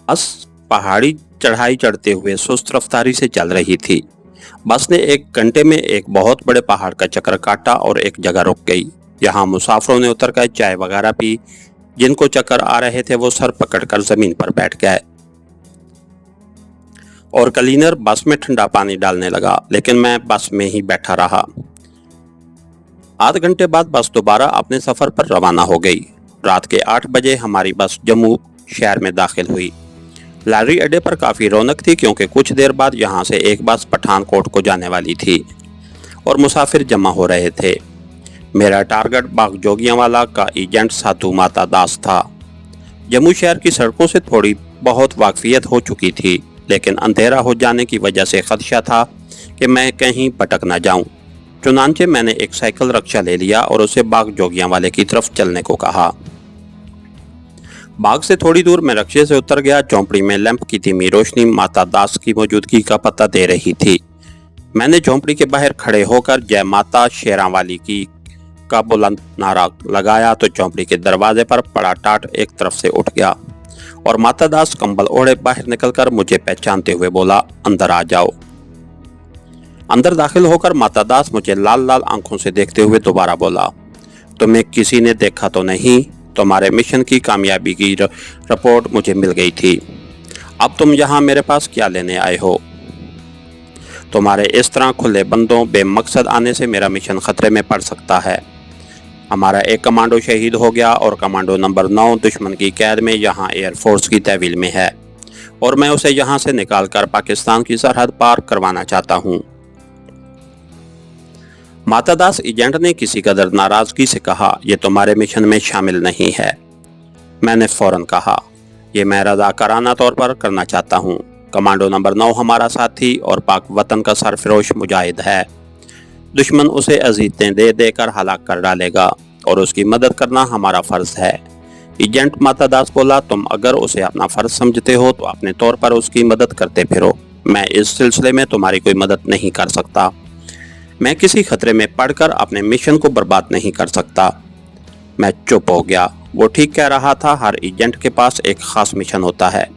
बस पहाड़ी चढ़ाई चढ़ते हुए सुस्त रफ्तारी से चल रही थी। बस ने 1 घंटे में एक बहुत बड़े पहाड़ का चक्कर काटा और एक जगह रुक गई। यहाँ मुसाफिरों ने उतरकर चाय वगैरह पी। जिनको चक्कर आ रहे थे वो सर पकड़कर जमीन पर बैठ गए और क्लीनर बस में ठंडा पानी डालने लगा, लेकिन मैं बस में ही बैठा रहा। आध घंटे बाद बस दोबारा अपने सफर पर रवाना हो गई। रात के 8 बजे हमारी बस जम्मू शहर में दाखिल हुई। लारी अड्डे पर काफी रौनक थी, क्योंकि कुछ देर बाद यहाँ से एक बस पठानकोट को जाने वाली थी और मुसाफिर जमा हो रहे थे। मेरा टारगेट बाग जोगियांवाला का एजेंट साधु माता दास था। जम्मू शहर की सड़कों से थोड़ी बहुत वाकफियत हो चुकी थी, लेकिन अंधेरा हो जाने की वजह से खदशा था कि मैं कहीं भटक न जाऊं। चुनांचे मैंने एक साइकिल रिक्शा ले लिया और उसे बाग जोगियांवाले की तरफ चलने को कहा। बाग से थोड़ी दूर मैं रिक्शे से उतर गया। झोंपड़ी में लैंप की धीमी रोशनी माता दास की मौजूदगी का पता दे रही थी। मैंने झोंपड़ी के बाहर खड़े होकर जय माता शेरांवाली की का बुलंद नारा लगाया तो झोंपड़ी के दरवाजे पर पड़ा टाट एक तरफ से उठ गया और माता दास कंबल ओढ़े बाहर निकलकर मुझे पहचानते हुए बोला, अंदर आ जाओ। अंदर दाखिल होकर माता दास मुझे लाल लाल आंखों से देखते हुए दोबारा बोला, तुम्हें किसी ने देखा तो नहीं? तुम्हारे मिशन की कामयाबी की रिपोर्ट मुझे मिल गई थी। अब तुम यहाँ मेरे पास क्या लेने आए हो? तुम्हारे इस तरह खुले बंदों बेमकसद आने से मेरा मिशन खतरे में पड़ सकता है। हमारा एक कमांडो शहीद हो गया और कमांडो नंबर 9 दुश्मन की कैद में यहाँ एयरफोर्स की तहवील में है और मैं उसे यहाँ से निकालकर पाकिस्तान की सरहद पार करवाना चाहता हूँ। माता दास एजेंट ने किसी कदर नाराजगी से कहा, यह तुम्हारे मिशन में शामिल नहीं है। मैंने फौरन कहा, यह मैं रज़ाकाराना तौर पर करना चाहता हूँ। कमांडो नंबर 9 हमारा साथी और पाक वतन का सरफरोश मुजाहिद है। दुश्मन उसे अज़ीज़ें दे देकर हलाक कर डालेगा और उसकी मदद करना हमारा फ़र्ज है। एजेंट माता दास बोला, तुम अगर उसे अपना फ़र्ज समझते हो तो अपने तौर पर उसकी मदद करते फिरो। मैं इस सिलसिले में तुम्हारी कोई मदद नहीं कर सकता। मैं किसी खतरे में पड़कर अपने मिशन को बर्बाद नहीं कर सकता। मैं चुप हो गया। वो ठीक कह रहा था। हर एजेंट के पास एक खास मिशन होता है।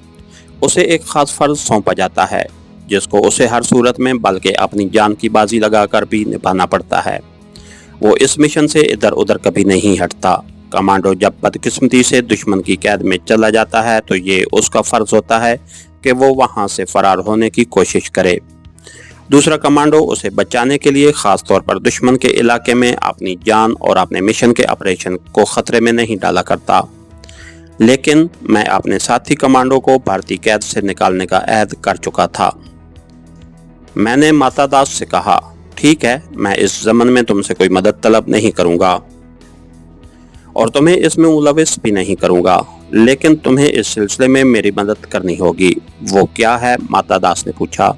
उसे एक खास फर्ज सौंपा जाता है जिसको उसे हर सूरत में बल्कि अपनी जान की बाजी लगाकर भी निभाना पड़ता है। वो इस मिशन से इधर उधर कभी नहीं हटता। कमांडो जब बदकिस्मती से दुश्मन की कैद में चला जाता है तो ये उसका फर्ज होता है कि वो वहां से फरार होने की कोशिश करे। दूसरा कमांडो उसे बचाने के लिए खास तौर पर दुश्मन के इलाके में अपनी जान और अपने मिशन के ऑपरेशन को खतरे में नहीं डाला करता। लेकिन मैं अपने साथी कमांडो को भारतीय कैद से निकालने का अहद कर चुका था। मैंने माता दास से कहा, ठीक है, मैं इस ज़मन में तुमसे कोई मदद तलब नहीं करूंगा और तुम्हें इसमें मुलविस भी नहीं करूंगा, लेकिन तुम्हें इस सिलसिले में मेरी मदद करनी होगी। वो क्या है? माता दास ने पूछा।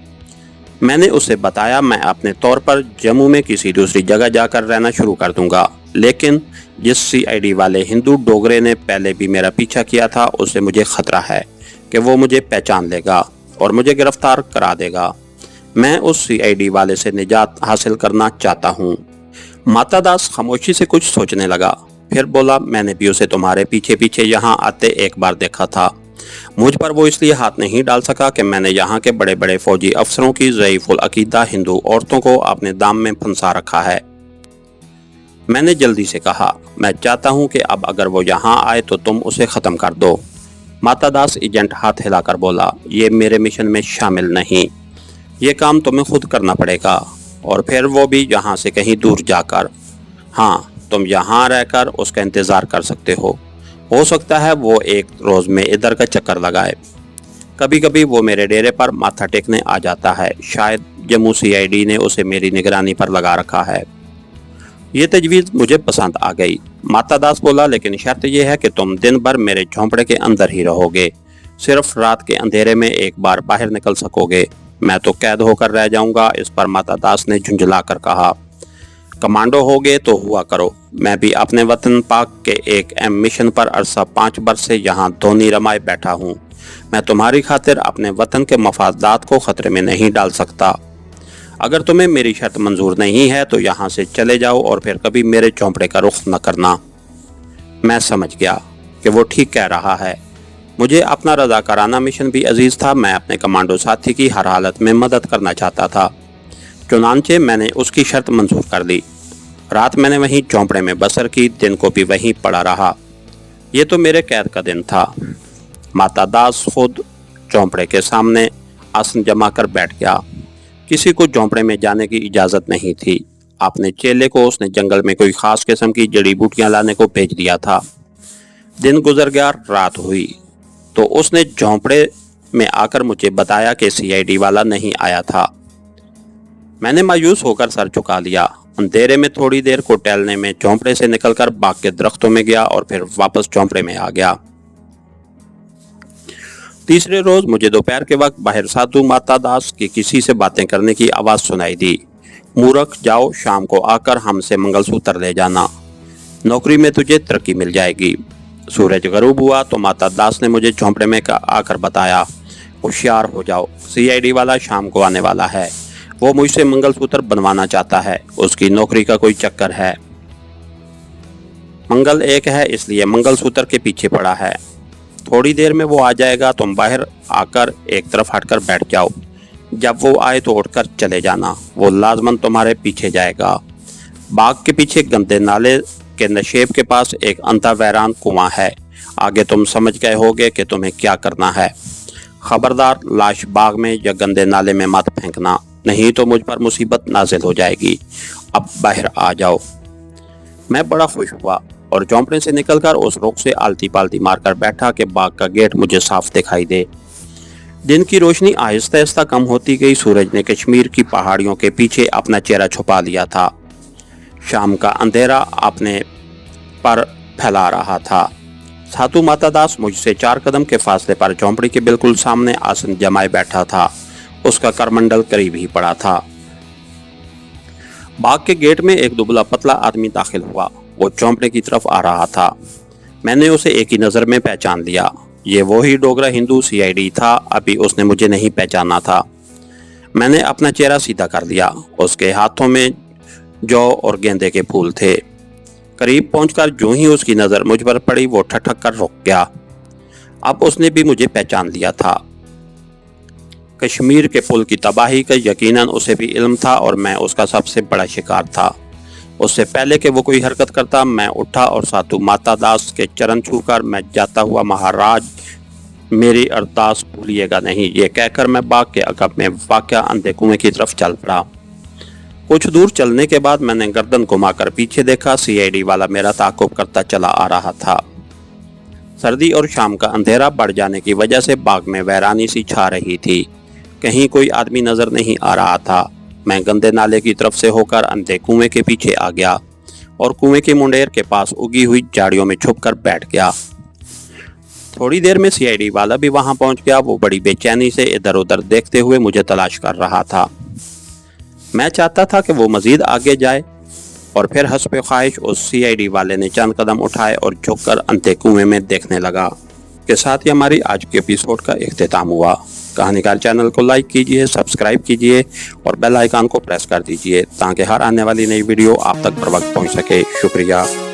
मैंने उसे बताया, मैं अपने तौर पर जम्मू में किसी दूसरी जगह जाकर रहना शुरू कर दूंगा, लेकिन जिस सीआईडी वाले हिंदू डोगरे ने पहले भी मेरा पीछा किया था उससे मुझे खतरा है कि वो मुझे पहचान लेगा और मुझे गिरफ्तार करा देगा। मैं उस सीआईडी वाले से निजात हासिल करना चाहता हूँ। माता दास खामोशी से कुछ सोचने लगा, फिर बोला, मैंने भी उसे तुम्हारे पीछे पीछे यहाँ आते एक बार देखा था। मुझ पर वो इसलिए हाथ नहीं डाल सका कि मैंने यहाँ के बड़े बड़े फौजी अफसरों की ज़ईफ़ुल अकीदा हिंदू औरतों को अपने दाम में फंसा रखा है। मैंने जल्दी से कहा, मैं चाहता हूँ कि अब अगर वो यहाँ आए तो तुम उसे ख़त्म कर दो। माता दास एजेंट हाथ हिलाकर बोला, ये मेरे मिशन में शामिल नहीं। ये काम तुम्हें खुद करना पड़ेगा और फिर वो भी यहाँ से कहीं दूर जाकर। हाँ, तुम यहाँ रहकर उसका इंतज़ार कर सकते हो सकता है वो एक रोज़ में इधर का चक्कर लगाए। कभी कभी वो मेरे डेरे पर माथा टेकने आ जाता है। शायद जम्मू सीआईडी ने उसे मेरी निगरानी पर लगा रखा है। ये तजवीज़ मुझे पसंद आ गई। माता दास बोला, लेकिन शर्त यह है कि तुम दिन भर मेरे झोंपड़े के अंदर ही रहोगे। सिर्फ रात के अंधेरे में एक बार बाहर निकल सकोगे। मैं तो कैद होकर रह जाऊंगा। इस पर माता दास ने झुंझला कर कहा, कमांडो होगे तो हुआ करो। मैं भी अपने वतन पाक के एक अहम मिशन पर अरसा 5 वर्ष से यहाँ धोनी रमाए बैठा हूँ। मैं तुम्हारी खातिर अपने वतन के मफादात को खतरे में नहीं डाल सकता। अगर तुम्हें मेरी शर्त मंजूर नहीं है तो यहाँ से चले जाओ और फिर कभी मेरे झोंपड़े का रुख न करना। मैं समझ गया कि वो ठीक कह रहा है। مجھے اپنا رضاکارانہ مشن بھی عزیز تھا۔ میں اپنے کمانڈو ساتھی کی ہر حالت میں مدد کرنا چاہتا تھا۔ چنانچہ میں نے اس کی شرط منظور کر لی۔ رات میں نے وہیں جھونپڑے میں بسر کی، دن کو بھی وہیں پڑا رہا۔ یہ تو میرے قید کا دن تھا۔ ماتا داس خود جھونپڑے کے سامنے آسن جما کر بیٹھ گیا۔ کسی کو جھونپڑے میں جانے کی اجازت نہیں تھی۔ اپنے چیلے کو اس نے جنگل میں کوئی خاص قسم کی جڑی بوٹیاں لانے کو بھیج دیا تھا۔ دن گزر گیا، رات ہوئی تو اس نے جھونپڑے میں آ کر مجھے بتایا کہ CID والا نہیں آیا تھا۔ میں نے مایوس ہو کر سر جھکا لیا۔ اندھیرے میں تھوڑی دیر کو ٹہلنے میں جھونپڑے سے نکل کر باغ کے درختوں میں گیا اور پھر واپس جھونپڑے میں آ گیا۔ تیسرے روز مجھے دوپہر کے وقت باہر سادھو ماتا داس کی کسی سے باتیں کرنے کی آواز سنائی دی۔ مورخ، جاؤ، شام کو آ کر ہم سے منگل سوتر لے جانا، نوکری میں تجھے ترقی مل جائے گی۔ سورج غروب ہوا تو ماتا داس نے مجھے جھونپڑے میں آ کر بتایا، ہوشیار ہو جاؤ، CID والا شام کو آنے والا ہے۔ وہ مجھ سے منگل سوتر بنوانا چاہتا ہے۔ اس کی نوکری کا کوئی چکر ہے۔ منگل ایک ہے، اس لیے منگل سوتر کے پیچھے پڑا ہے۔ تھوڑی دیر میں وہ آ جائے گا، تم باہر آ کر ایک طرف ہٹ کر بیٹھ جاؤ۔ جب وہ آئے تو اٹھ کر چلے جانا، وہ لازماً تمہارے پیچھے جائے گا۔ باغ کے پیچھے گندے نالے کے نشیب کے پاس ایک انتھا ویران کنواں ہے۔ آگے تم سمجھ گئے ہوگے کہ تمہیں کیا کرنا ہے۔ خبردار، لاش باغ میں یا گندے نالے میں مت پھینکنا، نہیں تو مجھ پر مصیبت نازل ہو جائے گی۔ اب باہر آ جاؤ۔ میں بڑا خوش ہوا اور جھونپڑے سے نکل کر اس رخ سے آلتی پالتی مار کر بیٹھا کہ باغ کا گیٹ مجھے صاف دکھائی دے۔ دن کی روشنی آہستہ آہستہ کم ہوتی گئی۔ سورج نے کشمیر کی پہاڑیوں کے پیچھے اپنا چہرہ چھپا لیا تھا۔ شام کا اندھیرا اپنے پر پھیلا رہا تھا۔ سادھو ماتا داس مجھ سے 4 قدم کے فاصلے پر جھونپڑی کے بالکل سامنے آسن جمائے بیٹھا تھا۔ اس کا کرمنڈل قریب ہی پڑا تھا۔ باغ کے گیٹ میں ایک دبلا پتلا آدمی داخل ہوا۔ وہ جھونپڑے کی طرف آ رہا تھا۔ میں نے اسے ایک ہی نظر میں پہچان لیا۔ یہ وہی ڈوگرا ہندو CID تھا۔ ابھی اس نے مجھے نہیں پہچانا تھا۔ میں نے اپنا چہرہ سیدھا کر لیا۔ اس کے ہاتھوں میں جو اور گیندے کے پھول تھے۔ قریب پہنچ کر جو ہی اس کی نظر مجھ پر پڑی، وہ ٹھٹک کر رک گیا۔ اب اس نے بھی مجھے پہچان لیا تھا۔ کشمیر کے پل کی تباہی کا یقیناً اسے بھی علم تھا اور میں اس کا سب سے بڑا شکار تھا۔ اس سے پہلے کہ وہ کوئی حرکت کرتا، میں اٹھا اور سادھو ماتا داس کے چرن چھو کر، میں جاتا ہوا مہاراج میری ارداس بھولیے گا نہیں، یہ کہہ کر میں باغ کے عقب میں واقع اندھے کنویں کی طرف چل پڑا۔ کچھ دور چلنے کے بعد میں نے گردن گھما کر پیچھے دیکھا۔ CID والا میرا تعاقب کرتا چلا آ رہا تھا۔ سردی اور شام کا اندھیرا بڑھ جانے کی وجہ سے باغ میں ویرانی سی چھا رہی تھی۔ کہیں کوئی آدمی نظر نہیں آ رہا تھا۔ میں گندے نالے کی طرف سے ہو کر اندھے کنویں کے پیچھے آ گیا اور کنویں کی منڈیر کے پاس اگی ہوئی جھاڑیوں میں چھپ کر بیٹھ گیا۔ تھوڑی دیر میں CID والا بھی وہاں پہنچ گیا۔ وہ بڑی بے چینی سے ادھر ادھر دیکھتے ہوئے مجھے تلاش کر رہا تھا۔ میں چاہتا تھا کہ وہ مزید آگے جائے اور پھر حسب خواہش اس CID والے نے چند قدم اٹھائے اور جھک کر اندھے کنویں میں دیکھنے لگا۔ کے ساتھ ہی ہماری آج کے ایپیسوڈ کا اختتام ہوا۔ کہانیکار چینل کو لائک کیجئے، سبسکرائب کیجئے اور بیل آئیکن کو پریس کر دیجئے تاکہ ہر آنے والی نئی ویڈیو آپ تک پر وقت پہنچ سکے۔ شکریہ۔